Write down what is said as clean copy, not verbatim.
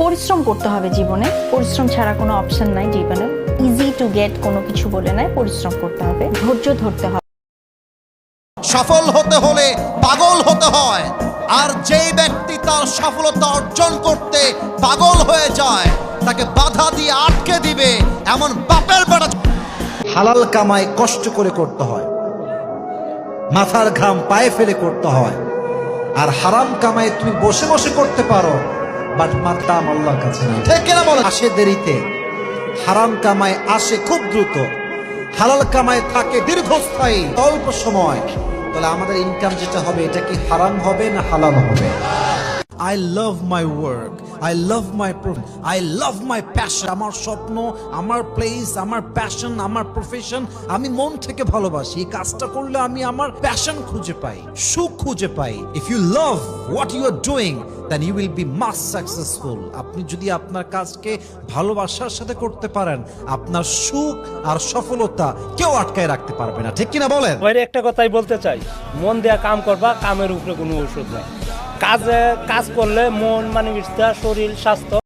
পরিশ্রম করতে হবে জীবনে, পরিশ্রম ছাড়া কোনো অপশন নাই জীবনে। ইজি টু গেট কোনো কিছু বলে নাই, পরিশ্রম করতে হবে, ধৈর্য ধরতে হবে। সফল হতে হলে পাগল হতে হয়, আর যেই ব্যক্তি তার সফলতা অর্জন করতে পাগল হয়ে যায় তাকে বাধা দিয়ে আটকে দিবে এমন বাপের বেটা। হালাল কামাই কষ্ট করে করতে হয়, মাথার ঘাম পায়ে ফেলে করতে হয়। আর হারাম কামাই তুমি বসে বসে করতে পারো, বাট মারতাম আল্লাহর কাছে না। ঠিক কিনা বলো? আসে দেরিতে, হারাম কামাই আসে খুব দ্রুত, হালাল কামাই থাকে দীর্ঘস্থায়ী অল্প সময়। তাহলে আমাদের ইনকাম যেটা হবে এটা কি হারাম হবে না হালাল হবে? I love my work, I love my I love my passion. আমার স্বপ্ন, আমার প্লেস, আমার প্যাশন, আমার প্রফেশন আমি মন থেকে ভালোবাসি। এই কাজটা করলে আমি আমার প্যাশন খুঁজে পাই, সুখ খুঁজে পাই। If you love what you are doing, then you will be much successful. আপনি যদি আপনার কাজকে ভালোবাসার সাথে করতে পারেন, আপনার সুখ আর সফলতা কেউ আটকায় রাখতে পারবে না। ঠিক কিনা বলেন? বাইরে একটা কথাই বলতে চাই, মন দেয়া কাম করবা, কামের উপরে কোনো ওষুধ নাই। কাজ করলে মন, মানসিকতা, শরীর, স্বাস্থ্য